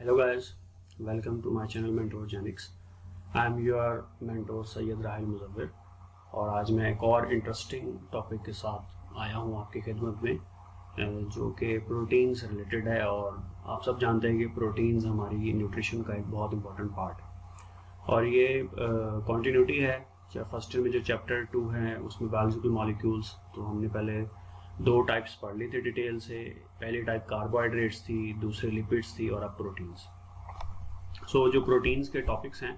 Hello guys, welcome to my channel Mentorgenics. I am your mentor Syed Rahil मुज़व्विर और आज मैं एक और इंटरेस्टिंग टॉपिक के साथ आया हूँ आपकी खिदमत में जो कि प्रोटीन से रिलेटेड है। और आप सब जानते हैं कि प्रोटीन्स हमारी न्यूट्रिशन का एक बहुत इंपॉर्टेंट पार्ट है और ये कॉन्टीन्यूटी है। फर्स्ट ईयर में जो चैप्टर 2 है उसमें बायोलॉजिकल मॉलिक्यूल्स, तो हमने पहले दो टाइप्स पढ़ ली थी डिटेल से। पहली टाइप कार्बोहाइड्रेट्स थी, दूसरी लिपिड्स थी और अब प्रोटीन्स। सो जो प्रोटीन्स के टॉपिक्स हैं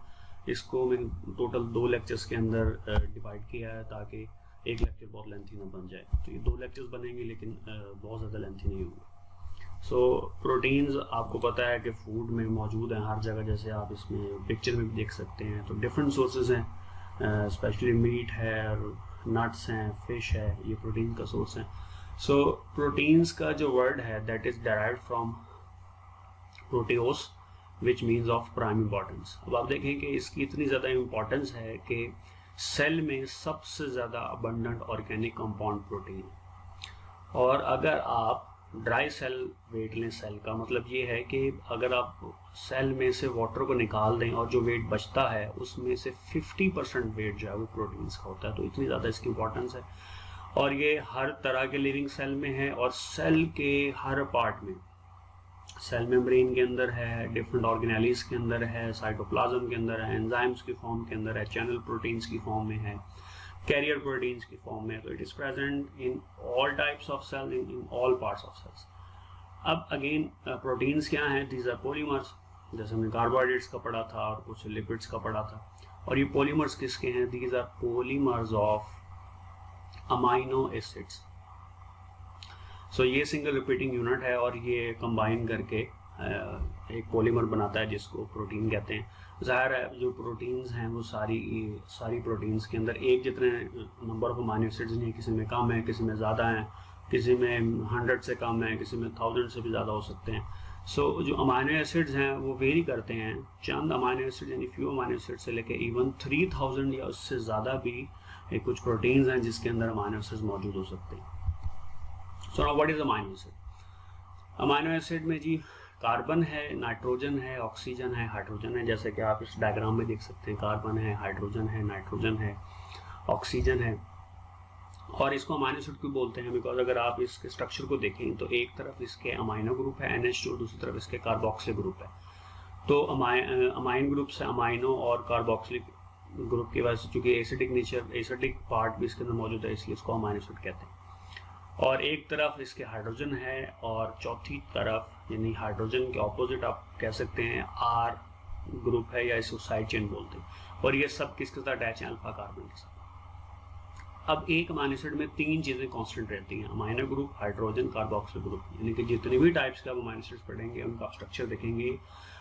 इसको मैं टोटल 2 लेक्चर्स के अंदर डिवाइड किया है ताकि एक लेक्चर बहुत लेंथी ना बन जाए। तो ये 2 लेक्चर्स बनेंगे लेकिन बहुत ज़्यादा लेंथी नहीं होंगे। सो प्रोटीन्स आपको पता है कि फूड में मौजूद हैं हर जगह, जैसे आप इसमें पिक्चर में भी देख सकते हैं। तो डिफरेंट सोर्सेज हैं, स्पेशली मीट है, नट्स हैं, फिश है, ये प्रोटीन का सोर्स है। सो प्रोटीन्स का जो वर्ड है that is derived from proteios which means of prime importance. अब आप देखें कि इसकी इतनी ज़्यादा इम्पोर्टेंस है कि सेल में सबसे ज़्यादा अबंडेंट ऑर्गेनिक कंपाउंड प्रोटीन है। और अगर आप ड्राई सेल वेट लें, सेल का मतलब ये है कि अगर आप सेल में से वाटर को निकाल दें और जो वेट बचता है उसमें से 50% वेट जो है वो प्रोटीन्स का होता है। तो इतनी ज़्यादा इसकी इम्पोर्टेंस है और ये हर तरह के लिविंग सेल में है और सेल के हर पार्ट में, सेल मेम्ब्रेन के अंदर है, डिफरेंट ऑर्गेनेलिस के अंदर है, साइटोप्लाज्म के अंदर है, एंजाइम्स की फॉर्म के अंदर है, चैनल प्रोटीन्स की फॉर्म में है, कैरियर प्रोटीन्स की फॉर्म में। तो it is present in all types of cell, in all parts of cells. अब अगेन प्रोटीन्स क्या हैं? दीज आर पॉलीमर्स, जैसे हमने कार्बोहाइड्रेट्स का पढ़ा था और कुछ लिपिड्स का पढ़ा था। और ये पॉलीमर्स किसके हैं? These are polymers of amino acids. So ये सिंगल रिपीटिंग यूनिट है और ये कंबाइन करके एक पॉलीमर बनाता है जिसको प्रोटीन कहते हैं। ज़ाहिर है जो प्रोटीन्स हैं वो सारी प्रोटीन्स के अंदर एक जितने नंबर ऑफ अमाइनो एसिड्स नहीं, किसी में कम है, किसी में ज़्यादा हैं, किसी में 100 से कम है, किसी में 1000 से भी ज़्यादा हो सकते हैं। सो जो अमाइनो एसिड्स हैं वो वेरी करते हैं, चंद अमाइनो एसिड यानी फ्यू अमाइनो एसिड से लेके इवन 3000 या उससे ज़्यादा भी कुछ प्रोटीन्स हैं जिसके अंदर अमाइनो एसिड्स मौजूद हो सकते हैं। So now what is amino acid? Amino acid में जी कार्बन है, नाइट्रोजन है, ऑक्सीजन है, हाइड्रोजन है। जैसे कि आप इस डायग्राम में देख सकते हैं, कार्बन है, हाइड्रोजन है, नाइट्रोजन है, ऑक्सीजन है। और इसको अमाइनो एसिड क्यों बोलते हैं? बिकॉज अगर आप इसके स्ट्रक्चर को देखें तो एक तरफ इसके अमाइनो ग्रुप है NH2, दूसरी तरफ इसके कार्बोक्सिल ग्रुप है। तो अमाइन ग्रुप से अमाइनो और कार्बोक्सिलिक ग्रुप की वजह से चूंकि एसिडिक नेचर, एसिडिक पार्ट भी इसके अंदर मौजूद है, इसलिए इसको अमाइनो एसिड कहते हैं। और एक तरफ इसके हाइड्रोजन है और चौथी तरफ यानी हाइड्रोजन के ऑपोजिट आप कह सकते हैं R ग्रुप है या इसको साइड चेन बोलते हैं। और ये सब किसके साथ अटैच है? अल्फा कार्बन के साथ। अब एक अमाइनो एसिड में 3 चीजें कांस्टेंट रहती हैं, amino group, hydrogen, carboxyl group. यानी कि जितने भी टाइप्स के आप अमाइनो एसिड्स पढ़ेंगे उनका स्ट्रक्चर देखेंगे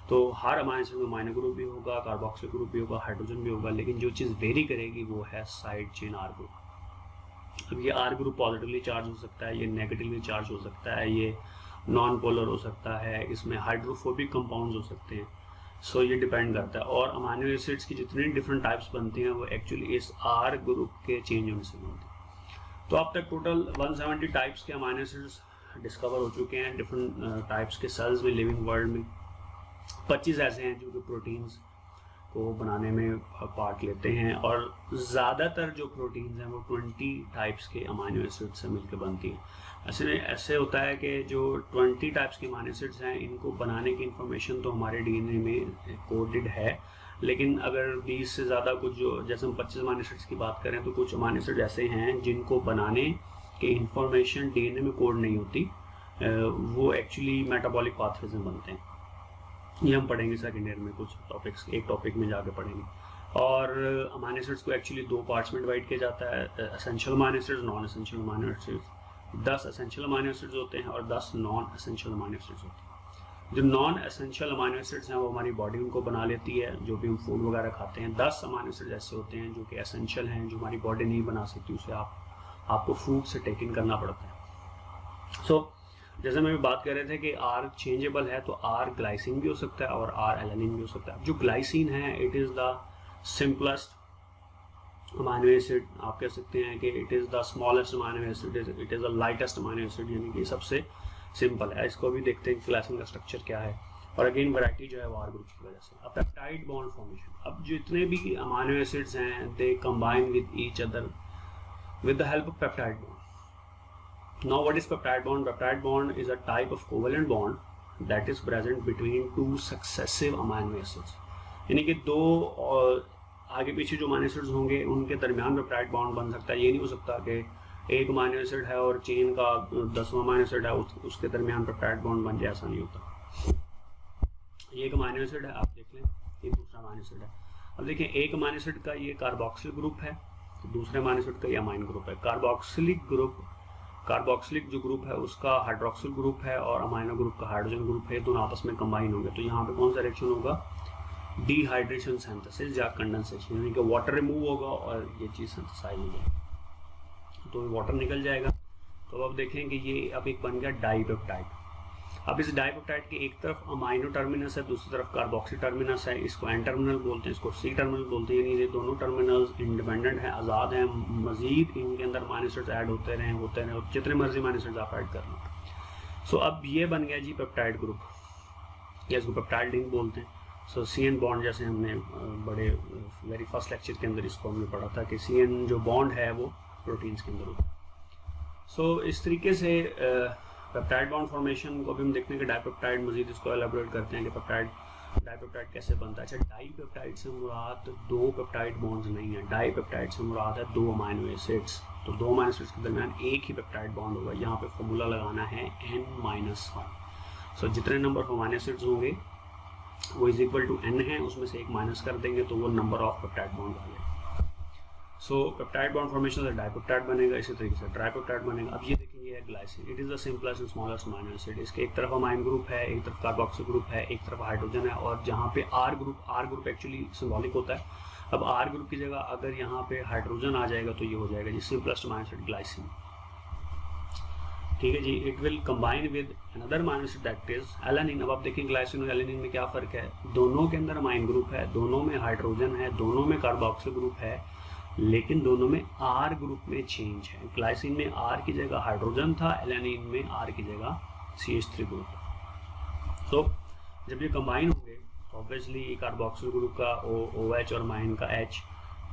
तो हर अमाइनो एसिड में अमाइनो ग्रुप भी होगा, कार्बोक्सिल ग्रुप भी होगा, हाइड्रोजन भी होगा, लेकिन जो चीज़ वेरी करेगी वो है साइड चेन R ग्रुप। अब ये R ग्रुप पॉजिटिवली चार्ज हो सकता है, ये नेगेटिवली चार्ज हो सकता है, ये नॉन पोलर हो सकता है, इसमें हाइड्रोफोबिक कंपाउंड्स हो सकते हैं। सो ये डिपेंड करता है। और अमाइनो एसिड्स की जितनी डिफरेंट टाइप्स बनती हैं वो एक्चुअली इस R ग्रुप के चेंज होने से बनती है। तो अब तक टोटल 170 टाइप्स के अमाइनो एसिड्स डिस्कवर हो चुके हैं डिफरेंट टाइप्स के सेल्स में, लिविंग वर्ल्ड में। 25 ऐसे हैं जो कि प्रोटीन्स को बनाने में पार्ट लेते हैं और ज़्यादातर जो प्रोटीन्स हैं वो 20 टाइप्स के अमाइनो एसिड से मिलकर बनती हैं। ऐसे होता है कि जो 20 टाइप्स के अमाइनो एसिड्स हैं इनको बनाने की इंफॉर्मेशन तो हमारे DNA में कोडेड है, लेकिन अगर 20 से ज़्यादा कुछ जो, जैसे हम 25 अमाइनो एसिड्स की बात करें तो कुछ अमाइनो एसिड ऐसे हैं जिनको बनाने की इंफॉर्मेशन DNA में कोड नहीं होती, वो एक्चुअली मेटाबॉलिक पाथवेज में बनते हैं। ये हम पढ़ेंगे सेकेंड ईयर में, कुछ टॉपिक्स एक टॉपिक में जाके पढ़ेंगे। और अमाइनो एसिड्स को एक्चुअली 2 पार्ट्स में डिवाइड किया जाता है, essential amino acids, non essential amino acids. 10 essential amino acids होते हैं और 10 नॉन एसेंशियल अमाइनो एसिड्स होते हैं। जो नॉन एसेंशियल अमाइनो एसिड्स हैं वो हमारी बॉडी उनको बना लेती है, जो भी हम फूड वगैरह खाते हैं। 10 अमाइनो एसिड्स ऐसे होते हैं जो कि एसेंशियल हैं, जो हमारी बॉडी नहीं बना सकती, उसे आपको फूड से टेक इन करना पड़ता है। सो जैसे मैं बात कर रहे थे कि R चेंजेबल है, तो R ग्लाइसिन भी हो सकता है और R एलानिन भी हो सकता है। जो ग्लाइसिन है it is the simplest amino acid, आप कह सकते हैं कि it is the smallest amino acid, it is the lightest amino acid, यानी कि सबसे सिंपल है। इसको भी देखते हैं ग्लाइसिन का स्ट्रक्चर क्या है। और अगेन वैरायटी जो है वो आर ग्रुप की वजह से। अब पेप्टाइड बॉन्ड फॉर्मेशन, अब जितने भी अमाइनो एसिड्स हैं they combine with each other with the help of peptide bond. Now what is peptide bond? Peptide bond is a type of covalent bond that is present between two successive amino acids. यानी कि दो आगे पीछे जो amino acids होंगे उनके दरमियान peptide bond बन सकता है। ये नहीं हो सकता कि एक अमाइनो एसिड है और चेन का 10वां अमाइनो एसिड है उसके दरमियान पेप्टाइड बॉन्ड बन जाए, ऐसा नहीं होता। ये एक अमाइनो एसिड है, आप देख लें, ये दूसरा अमाइनो एसिड है। अब देखिए एक अमाइनो एसिड का ये कार्बोक्सिल ग्रुप है, दूसरे अमाइनो एसिड का ये अमाइन ग्रुप है। कार्बोक्सिलिक जो ग्रुप है उसका हाइड्रोक्सिल ग्रुप है और अमाइनो ग्रुप का हाइड्रोजन ग्रुप है, दोनों आपस में कंबाइन होंगे। तो यहाँ पे कौन सा रिएक्शन होगा? डिहाइड्रेशन सिंथेसिस या कंडेंसेशन, यानी कि वाटर रिमूव होगा और ये चीज सिंथेसाइज हो जाएगी, तो वाटर निकल जाएगा। तो अब देखें कि ये अब एक बन गया डाइपेप्टाइड। अब इस डाइपेप्टाइड के एक तरफ अमाइनो टर्मिनस है, दूसरी तरफ कार्बोक्सी टर्मिनस है। इसको एन टर्मिनल बोलते हैं, इसको सी टर्मिनल बोलते हैं। यानी ये दोनों टर्मिनल्स इंडिपेंडेंट हैं, आज़ाद हैं। मजीद इनके अंदर अमाइनो एसिड्स ऐड होते रहे और जितने मर्जी अमाइनो एसिड्स आप ऐड कर लो। सो अब ये बन गया जी पेप्टाइड ग्रुप, या इसको पेप्टाइड लिंक बोलते हैं। सो CN बॉन्ड, जैसे हमने बड़े वेरी फर्स्ट लेक्चर के अंदर इसको हमने पढ़ा था कि CN जो बॉन्ड है वो प्रोटीन्स के अंदर होता है। सो इस तरीके से पेप्टाइड बॉन्ड फॉर्मेशन को भी हम देखते हैं कि डाइपेप्टाइड, मजीद इसको एलाबोरेट करते हैं कि डाइपेप्टाइड कैसे बनता है। अच्छा, डाइपेप्टाइड से मुराद दो पेप्टाइड बॉन्ड्स नहीं है, डाइपेप्टाइड से मुराद है दो अमाइनो एसिड्स। तो दो अमाइनो एसिड्स के दरमियान एक ही पेप्टाइड बॉन्ड होगा। यहाँ पे फॉर्मूला लगाना है N-1। सो जितने नंबर ऑफ अमाइनो एसिड्स होंगे वो इज इक्वल टू N है, उसमें से एक माइनस कर देंगे तो वो नंबर ऑफ पेप्टाइड बॉन्ड आ जाएगा। सो पेप्टाइड बॉन्ड फॉर्मेशन से डाइपेप्टाइड बनेगा, इसी तरीके से ट्राइपेप्टाइड बनेगा। अब ये देखिए, ये है glycine, it is the simplest and smallest amino acid. इसके एक तरफ अमाइन ग्रुप है, एक तरफ कार्बोक्सिल ग्रुप है, एक तरफ हाइड्रोजन है, और जहाँ पे आर ग्रुप एक्चुअली सिंबॉलिक होता है। अब आर ग्रुप की जगह अगर यहाँ पे हाइड्रोजन आ जाएगा तो ये हो जाएगा जी सिंपलेस्ट अमाइनो एसिड ग्लाइसिन। ठीक है जी, it will combine with another amino acid that is alanine. अब आप देखें ग्लाइसिन और एलानिन में क्या फर्क है? दोनों के अंदर अमाइन ग्रुप है, दोनों में हाइड्रोजन है, दोनों में कार्बोक्सिल ग्रुप है, लेकिन दोनों में आर ग्रुप में चेंज है। ग्लाइसिन में आर की जगह हाइड्रोजन था, एलानिन में आर की जगह CH3 ग्रुप था। तो जब ये कंबाइन होंगे तो ऑब्वियसली कार्बोक्सिल ग्रुप का OH और अमाइन का H,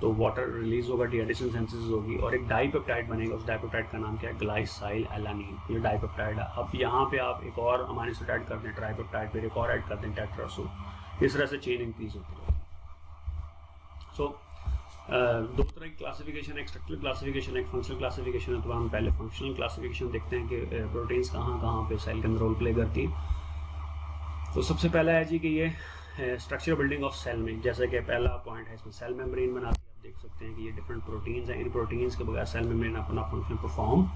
तो वाटर रिलीज होगा, डिहाइड्रेशन सिंथेसिस होगी और एक डाइपेप्टाइड बनेगा। उस डाइपेप्टाइड का नाम क्या है? ग्लाइसाइल एलानिन। ये डाइपेप्टाइड है। अब यहाँ पे आप एक और अमाइनो एसिड ऐड कर दें ट्राइपेप्टाइड, फिर एक और ऐड कर दें टेट्रासो, इस तरह से चेन इंक्रीज होती रहती है। सो दो तरह की क्लासिफिकेशन, एक स्ट्रक्चरल क्लासिफिकेशन, एक फंक्शनल क्लासिफिकेशन है। तो हम पहले फंक्शनल क्लासिफिकेशन देखते हैं कि प्रोटीन्स कहाँ पे सेल के अंदर रोल प्ले करती है। तो सबसे पहला है जी कि ये स्ट्रक्चर बिल्डिंग ऑफ सेल में, जैसे कि पहला पॉइंट है इसमें सेल मेम्ब्रेन बनाती है। आप देख सकते हैं कि ये डिफरेंट प्रोटीन्स हैं, इन प्रोटीन्स के बगैर सेल मेम्ब्रेन अपना फंक्शन परफॉर्म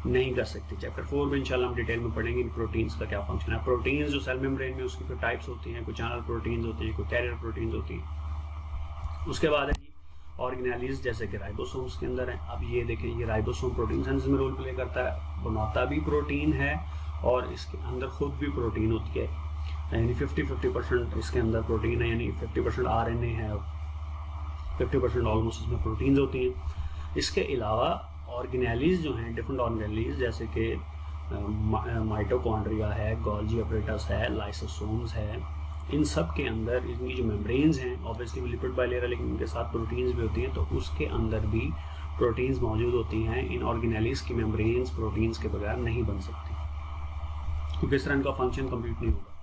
नहीं कर सकती। चैप्टर 4 में इंशाल्लाह हम डिटेल में पढ़ेंगे इन प्रोटीन्स का क्या फंक्शन है। प्रोटीन्स जो सेल मेम्ब्रेन में, उसकी कोई टाइप्स होती हैं, कोई चैनल प्रोटीन्स होती हैं, कोई कैरियर प्रोटीन्स होती हैं। उसके बाद है जी ऑर्गेनेलिज, जैसे कि राइबोसोम्स के अंदर है। अब ये देखिए, ये राइबोसोम प्रोटीन सिंथेसिस में रोल प्ले करता है, बनाता भी प्रोटीन है और इसके अंदर खुद भी प्रोटीन होती है। यानी 50-50% इसके अंदर प्रोटीन है, यानी 50% RNA है, 50% ऑलमोस्ट इसमें प्रोटीन्स होती हैं। इसके अलावा ऑर्गेनेलिज जो हैं, डिफरेंट ऑर्गेनेलिज, जैसे कि माइटोकॉन्ड्रिया है, गोल्जी अपरेटस है, लाइसोसोम्स है, इन सब के अंदर इनकी जो मेम्ब्रेन्स हैं ऑब्वियसली लिपिड बाइलेयर है, लेकिन इनके साथ प्रोटीन्स भी होती हैं, तो उसके अंदर भी प्रोटीन्स मौजूद होती हैं। इन ऑर्गेनेलिज की मेम्ब्रेन्स प्रोटीन्स के बगैर नहीं बन सकती, क्योंकि इस तरह इनका फंक्शन कंप्लीट नहीं होगा।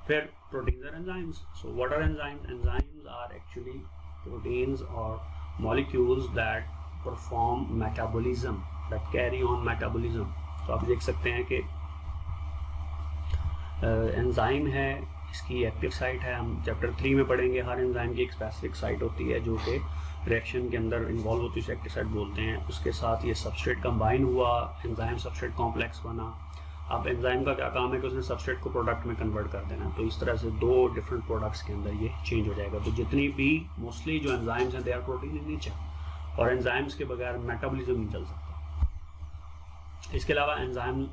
फिर proteins are enzymes. So what are enzymes? Enzymes are actually proteins और molecules that perform metabolism, that carry on metabolism. तो आप देख सकते हैं कि एंजाइम है, इसकी एक्टिव साइट है, हम चैप्टर 3 में पढ़ेंगे। हर एंजाइम की एक स्पेसिफिक साइट होती है जो कि रिएक्शन के अंदर इन्वॉल्व होती है, एक्टिव साइट बोलते हैं। उसके साथ ये सबस्ट्रेट कंबाइन हुआ, एंजाइम सबस्ट्रेट कॉम्प्लेक्स बना। अब एंजाइम का क्या काम है कि उसने सबस्ट्रेट को प्रोडक्ट में कन्वर्ट कर देना, तो इस तरह से दो डिफरेंट प्रोडक्ट्स के अंदर ये चेंज हो जाएगा। तो जितनी भी मोस्टली जो एंजाइम्स हैं they are protein in nature, और एंजाइम्स के बगैर मेटाबॉलिज्म नहीं चल सकता। इसके अलावा enzyme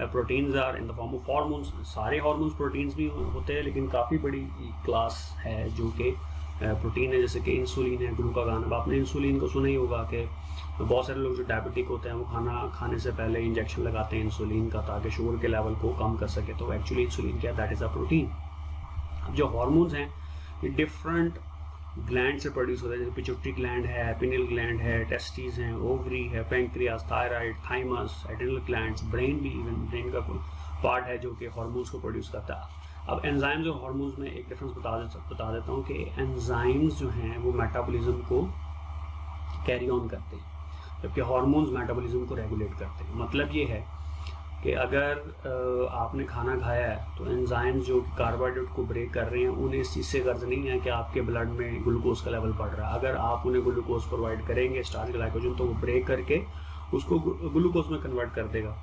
proteins are in the form of hormones. सारे हार्मोन्स प्रोटीन्स भी होते हैं, लेकिन काफ़ी बड़ी क्लास है जो कि प्रोटीन है, जैसे कि इंसुलिन है, ग्लूकागॉन। अब आपने इंसुलिन को सुना ही होगा कि बहुत सारे लोग जो डायबिटिक होते हैं वो खाना खाने से पहले इंजेक्शन लगाते हैं इंसुलिन का, ताकि शुगर के लेवल को कम कर सके। तो एक्चुअली इंसुलिन क्या, दैट इज़ अ प्रोटीन। जो हार्मोन्स हैं ये डिफरेंट ग्लैंड से प्रोड्यूस होता है, जैसे पिट्यूटरी ग्लैंड है, पिनियल ग्लैंड है, टेस्टिस हैं, ओवरी है, pancreas, thyroid, thymus, adrenal glands, brain भी, इवन ब्रेन का पार्ट है जो कि हार्मोन्स को प्रोड्यूस करता है। अब एंजाइम्स और हार्मोन्स में एक डिफरेंस बता देता हूँ कि एंजाइम्स जो हैं वो मेटाबॉलिज्म को कैरी ऑन करते हैं, जबकि हार्मोन्स मेटाबॉलिज्म को रेगुलेट करते हैं। मतलब ये है कि अगर आपने खाना खाया है तो एंजाइम्स जो कार्बोहाइड्रेट को ब्रेक कर रहे हैं, उन्हें इस चीज़ से गर्ज नहीं है कि आपके ब्लड में ग्लूकोज का लेवल बढ़ रहा है। अगर आप उन्हें ग्लूकोज प्रोवाइड करेंगे, स्टार्च ग्लाइकोजन, तो वो ब्रेक करके उसको ग्लूकोज में कन्वर्ट कर देगा,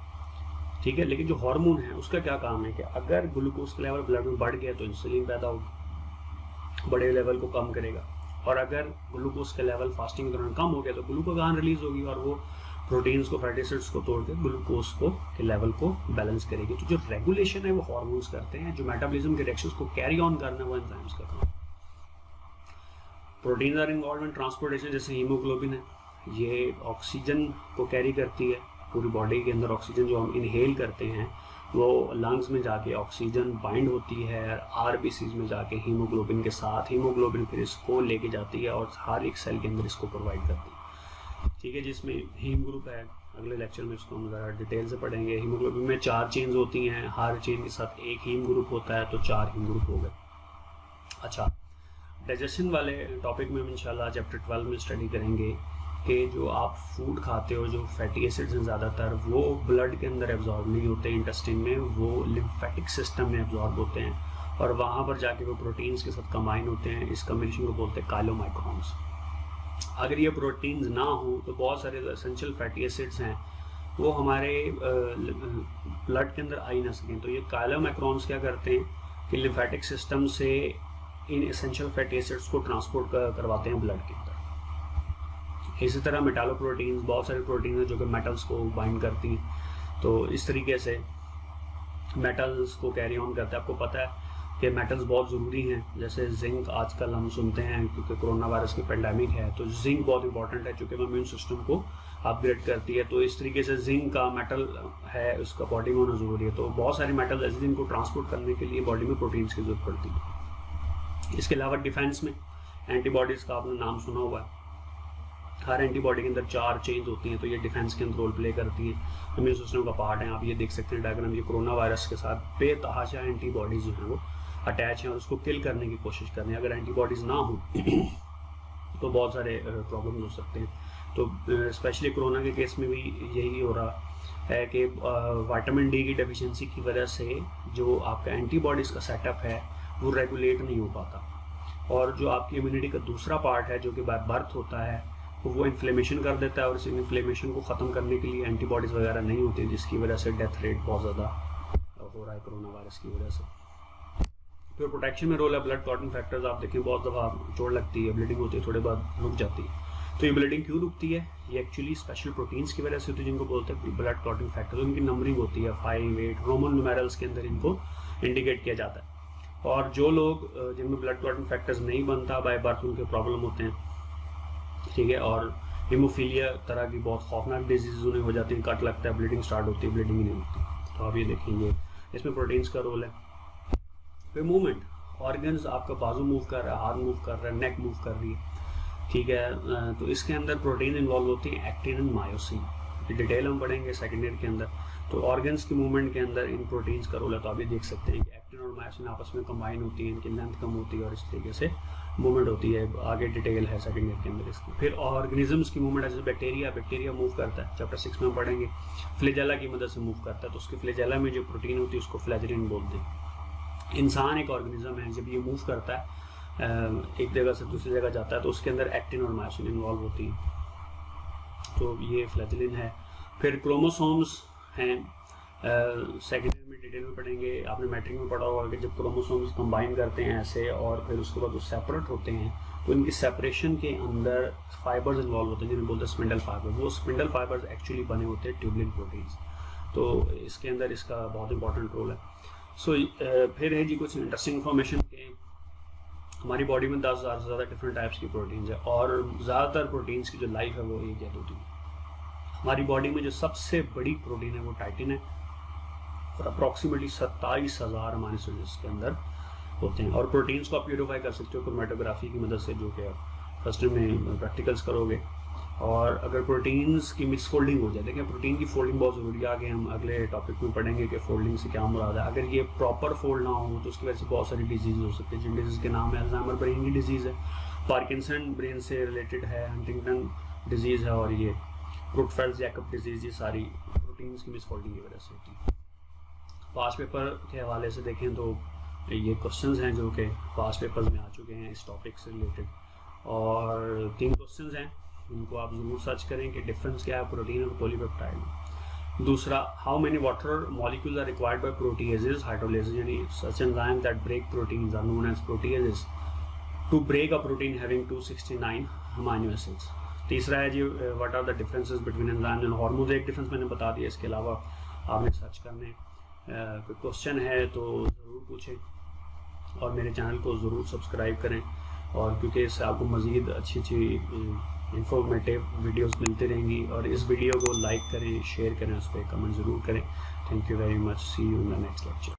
ठीक है। लेकिन जो हार्मोन है उसका क्या काम है कि अगर ग्लूकोज का लेवल ब्लड में बढ़ गया तो इंसुलिन पैदा होगा, बड़े लेवल को कम करेगा, और अगर ग्लूकोज का लेवल फास्टिंग के दौरान कम हो गया तो ग्लूकोगान रिलीज होगी और वो प्रोटीन्स को, फैटी एसिड्स को तोड़ के ग्लूकोज को के लेवल को बैलेंस करेगी। तो जो रेगुलेशन है वो हार्मोन्स करते हैं, जो मेटाबॉलिज्म के रिएक्शंस को कैरी ऑन करना है वो एंजाइम्स का काम। Proteins are involved in transportation, जैसे हीमोग्लोबिन है, ये ऑक्सीजन को कैरी करती है पूरी बॉडी के अंदर। ऑक्सीजन जो हम इनहेल करते हैं वो लंग्स में जाके ऑक्सीजन बाइंड होती है आरबीसीज में जाके हीमोग्लोबिन के साथ, हीमोग्लोबिन फिर इसको लेके जाती है और हर एक सेल के अंदर इसको प्रोवाइड करती है, ठीक है। जिसमें हीम ग्रुप है, अगले लेक्चर में इसको हम ज़रा डिटेल से पढ़ेंगे। हीमोग्लोबिन में 4 चेन्स होती हैं, हर चेन के साथ एक हीम ग्रुप होता है, तो 4 हीम ग्रुप हो गए। अच्छा, डाइजेशन वाले टॉपिक में हम इंशाल्लाह चैप्टर 12 में स्टडी करेंगे कि जो आप फूड खाते हो, जो फैटी एसिड्स हैं ज़्यादातर, वो ब्लड के अंदर एब्जॉर्ब नहीं होते इंटेस्टाइन में, वो लिम्फेटिक सिस्टम में एब्जॉर्ब होते हैं और वहाँ पर जाके वो प्रोटीन्स के साथ कंबाइन होते हैं। इस कम्बिनेशन को बोलते हैं काइलोमाइक्रॉन्स। अगर ये प्रोटीन्स ना हो तो बहुत सारे एसेंशियल फैटी एसिड्स हैं वो हमारे ब्लड के अंदर आ ही ना सकें। तो ये काइलोमाइक्रॉन्स क्या करते हैं कि लिम्फेटिक सिस्टम से इन एसेंशियल फैटी एसिड्स को ट्रांसपोर्ट करवाते हैं ब्लड के अंदर। इसी तरह मेटालोप्रोटीन्स, बहुत सारे प्रोटीन हैं जो कि मेटल्स को बाइंड करती हैं, तो इस तरीके से मेटल्स को कैरी ऑन करते हैं। आपको पता है कि मेटल्स बहुत ज़रूरी हैं, जैसे जिंक आजकल हम सुनते हैं क्योंकि कोरोना वायरस की पेंडेमिक है, तो जिंक बहुत इंपॉर्टेंट है क्योंकि वो इम्यून सिस्टम को अपग्रेड करती है। तो इस तरीके से जिंक का मेटल है, उसका बॉडी में होना ज़रूरी है। तो बहुत सारे मेटल ऐसे जिनको ट्रांसपोर्ट करने के लिए बॉडी में प्रोटीन्स की जरूरत पड़ती है। इसके अलावा डिफेंस में एंटीबॉडीज़ का आपने नाम सुना हुआ है, हर एंटीबॉडी के अंदर 4 चेंज होती हैं, तो ये डिफेंस के अंदर रोल प्ले करती है, इम्यून सिस्टम का पार्ट है। आप ये देख सकते हैं डायग्राम, ये कोरोना वायरस के साथ बेतहाशा एंटीबॉडीज जो हैं वो अटैच हैं और उसको किल करने की कोशिश कर रहे हैं। अगर एंटीबॉडीज ना हो तो बहुत सारे प्रॉब्लम्स हो सकते हैं। तो स्पेशली कोरोना के केस में भी यही हो रहा है कि विटामिन डी की डेफिशिएंसी की वजह से जो आपका एंटीबॉडीज़ का सेटअप है वो रेगुलेट नहीं हो पाता, और जो आपकी इम्यूनिटी का दूसरा पार्ट है जो कि बाय बर्थ होता है वो इन्फ्लेमेशन कर देता है, और इस इन्फ्लेमेशन को ख़त्म करने के लिए एंटीबॉडीज़ वगैरह नहीं होती, जिसकी वजह से डेथ रेट बहुत ज़्यादा हो रहा है कोरोना वायरस की वजह से। फिर प्रोटेक्शन में रोल है ब्लड क्लॉटिंग फैक्टर्स। आप देखें बहुत दफ़ा चोट लगती है, ब्लीडिंग होती है, थोड़े बाद रुक जाती है। तो ये ब्लीडिंग क्यों रुकती है? ये एक्चुअली स्पेशल प्रोटीन्स की वजह से होती है जिनको बोलते हैं ब्लड क्लॉटिंग फैक्टर्स। उनकी नंबरिंग होती है 5, 8 रोमन न्यूमेरल्स के अंदर इनको इंडिकेट किया जाता है। और जो लोग जिनमें ब्लड क्लॉटिंग फैक्टर्स नहीं बनता बाय बर्थ, उनके प्रॉब्लम होते हैं, ठीक है। और हीमोफीलिया तरह की बहुत खौफनाक डिजीज उन्हें हो जाती है, कट लगता है, ब्लीडिंग स्टार्ट होती है, ब्लीडिंग नहीं होती। तो आप ये देखेंगे इसमें प्रोटीन्स का रोल है। फिर मूवमेंट, ऑर्गन्स, आपका बाजू मूव कर रहा है, हाथ मूव कर रहा है, नेक मूव कर रही है, ठीक है। तो इसके अंदर प्रोटीन इन्वॉल्व होती है, एक्टिन एंड मायोसिन, डिटेल हम पढ़ेंगे सेकेंड ईयर के अंदर। तो ऑर्गन्स की मूवमेंट के अंदर इन प्रोटीन्स का रोल है। तो आप ये देख सकते हैं कि एक्टिन और मायोसिन आपस में कंबाइन होती है, इनकी लेंथ कम होती है और इस तरीके से मूवमेंट होती है। आगे डिटेल है सेकेंड ईयर के अंदर इसकी। फिर ऑर्गेनिजम्स की मूवमेंट, जैसे बैक्टीरिया मूव करता है, चैप्टर 6 में हम पढ़ेंगे। फ्लैजेला की मदद से मूव करता है, तो उसके फ्लैजेला में जो प्रोटीन होती है उसको फ्लैजेलिन बोलते हैं। इंसान एक ऑर्गेनिज्म है, जब ये मूव करता है एक जगह से दूसरी जगह जाता है तो उसके अंदर एक्टिन और मायोसिन इन्वॉल्व होती है, तो ये फ्लैजेलिन है। फिर क्रोमोसोम्स हैं, सेकेंड ईयर में डिटेल में पढ़ेंगे। आपने मैट्रिक में पढ़ा होगा कि जब क्रोमोसोम्स कंबाइन करते हैं ऐसे और फिर उसके बाद वो सेपरेट होते हैं तो इनकी सेपरेशन के अंदर फाइबर्स इन्वॉल्व होते हैं जिन्हें बोलते हैं स्पिंडल फाइबर्स। वो स्पिंडल फाइबर्स एक्चुअली बने होते हैं ट्यूबुलिन प्रोटीन्स, तो इसके अंदर इसका बहुत इंपॉर्टेंट रोल है। फिर है जी कुछ इंटरेस्टिंग इन्फॉर्मेशन के हमारी बॉडी में 10,000 से ज़्यादा डिफरेंट टाइप्स की प्रोटीन्स है और ज़्यादातर प्रोटीन्स की जो लाइफ है वो एक या 2 दिन। हमारी बॉडी में जो सबसे बड़ी प्रोटीन है वो टाइटिन है और अप्रॉक्सीमेटली 27,000 अमाइनो एसिड्स के अंदर होते हैं। और प्रोटीन्स को आप प्यूरिफाई कर सकते हो क्रोमेटोग्राफी की मदद से, जो कि आप फर्स्ट में प्रैक्टिकल्स करोगे। और अगर प्रोटीन्स की मिक्स फोल्डिंग हो जाए, देखिए प्रोटीन की फोल्डिंग बहुत ज़रूरी है, आगे हम अगले टॉपिक में पढ़ेंगे कि फोल्डिंग से क्या मुराद है। अगर ये प्रॉपर फोल्ड ना हो तो उसकी वजह से बहुत सारी डिजीज़ हो सकती है, जिन डिजीज़ के नाम है अल्जाइमर ब्रेन की डिजीज़ है, पार्किंसन ब्रेन से रिलेटेड है, हंटिंगटन डिजीज़ है, और ये क्रुटफेल्ड-जैकब डिजीज़, ये सारी प्रोटीन्स की मिस फोल्डिंग की वजह से होती है। पास्ट पेपर के हवाले से देखें तो ये क्वेश्चंस हैं जो कि पास्ट पेपर्स में आ चुके हैं इस टॉपिक से रिलेटेड, और 3 क्वेश्चंस हैं, उनको आप ज़रूर सर्च करें कि डिफरेंस क्या है प्रोटीन और पॉलीपेप्टाइड। दूसरा, how many water molecules are required by proteases hydrolysis, यानी such enzyme that break proteins are known as proteases to break a protein having 269 amino acids. तीसरा है जी, what are the differences between enzymes and hormones. एक difference मैंने बता दिया, इसके अलावा आपने सर्च करने कोई क्वेश्चन है तो ज़रूर पूछें और मेरे चैनल को ज़रूर सब्सक्राइब करें, और क्योंकि इससे आपको मज़ीद अच्छी इंफॉर्मेटिव वीडियोस मिलती रहेंगी। और इस वीडियो को लाइक करें, शेयर करें, उस पर कमेंट ज़रूर करें। Thank you very much, see you in the next lecture.